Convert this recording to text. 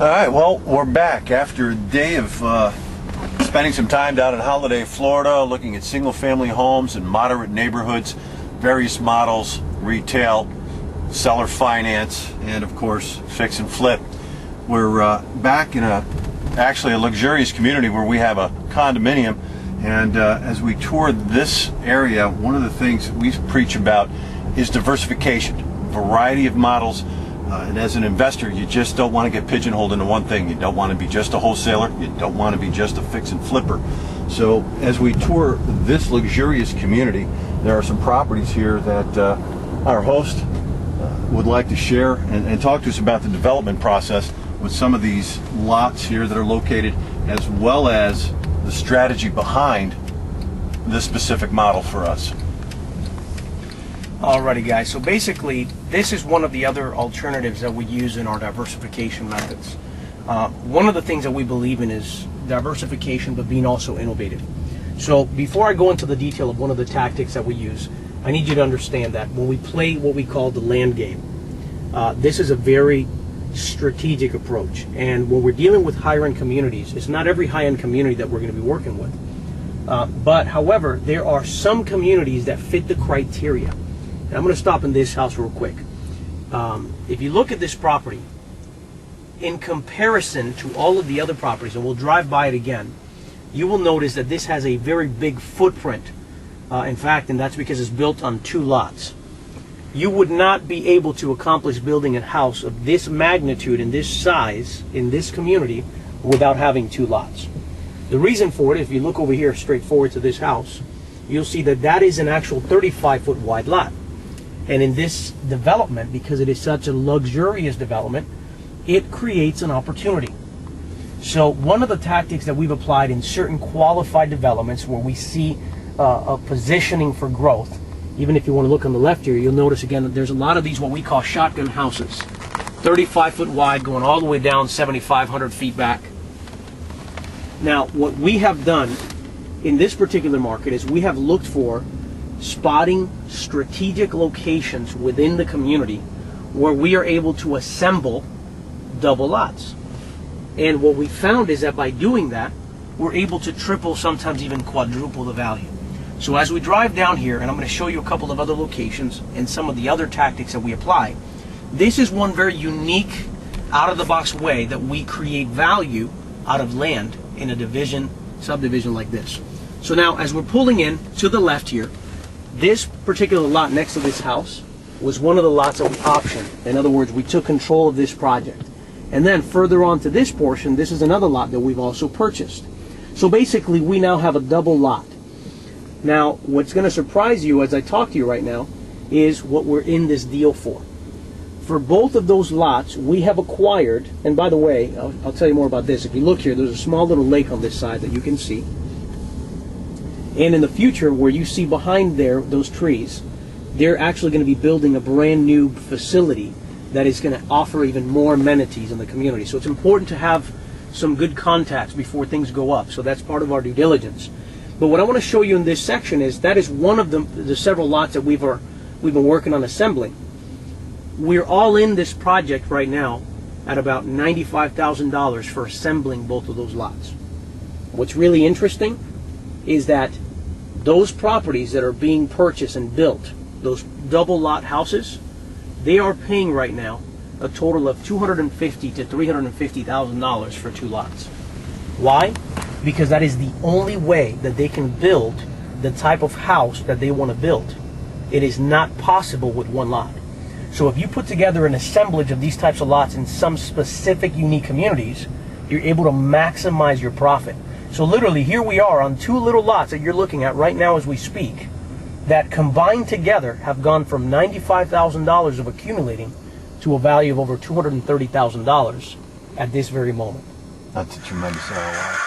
All right, well, we're back after a day of spending some time down in Holiday, Florida, looking at single-family homes in moderate neighborhoods, various models, retail, seller finance, and of course, fix and flip. We're back in actually a luxurious community where we have a condominium, and as we tour this area, one of the things we preach about is diversification, variety of models. And as an investor, you just don't want to get pigeonholed into one thing. You don't want to be just a wholesaler. You don't want to be just a fix and flipper. So as we tour this luxurious community, there are some properties here that our host would like to share and talk to us about the development process with some of these lots here that are located, as well as the strategy behind this specific model for us. Alrighty guys, so basically this is one of the other alternatives that we use in our diversification methods. One of the things that we believe in is diversification, but being also innovative. So before I go into the detail of one of the tactics that we use, I need you to understand that when we play what we call the land game, this is a very strategic approach. And when we're dealing with higher-end communities, it's not every high-end community that we're going to be working with. But however, there are some communities that fit the criteria. And I'm going to stop in this house real quick. If you look at this property, in comparison to all of the other properties, and we'll drive by it again, you will notice that this has a very big footprint. In fact, and that's because it's built on 2 lots. You would not be able to accomplish building a house of this magnitude and this size in this community without having 2 lots. The reason for it, if you look over here straight forward to this house, you'll see that that is an actual 35-foot wide lot. And in this development, because it is such a luxurious development, it creates an opportunity. So one of the tactics that we've applied in certain qualified developments where we see a positioning for growth, even if you want to look on the left here, you'll notice again that there's a lot of these what we call shotgun houses. 35-foot wide, going all the way down 7,500 feet back. Now, what we have done in this particular market is we have looked for spotting strategic locations within the community where we are able to assemble double lots. And what we found is that by doing that, we're able to triple, sometimes even quadruple the value. So as we drive down here, and I'm going to show you a couple of other locations and some of the other tactics that we apply, this is one very unique, out-of-the-box way that we create value out of land in a subdivision like this. So now, as we're pulling in to the left here, this particular lot next to this house was one of the lots that we optioned. In other words, we took control of this project. And then further on to this portion, this is another lot that we've also purchased. So basically, we now have a double lot. Now, what's going to surprise you as I talk to you right now is what we're in this deal for. For both of those lots, we have acquired, and by the way, I'll tell you more about this. If you look here, there's a small little lake on this side that you can see. And in the future, where you see behind there, those trees, they're actually going to be building a brand new facility that is going to offer even more amenities in the community. So it's important to have some good contacts before things go up. So that's part of our due diligence. But what I want to show you in this section is that is one of the several lots that we've been working on assembling. We're all in this project right now at about $95,000 for assembling both of those lots. What's really interesting is that those properties that are being purchased and built, those double lot houses, they are paying right now a total of $250,000 to $350,000 for 2 lots. Why? Because that is the only way that they can build the type of house that they want to build. It is not possible with 1 lot. So if you put together an assemblage of these types of lots in some specific unique communities, you're able to maximize your profit. So literally, here we are on 2 little lots that you're looking at right now as we speak, that combined together have gone from $95,000 of accumulating to a value of over $230,000 at this very moment. That's a tremendous ROI.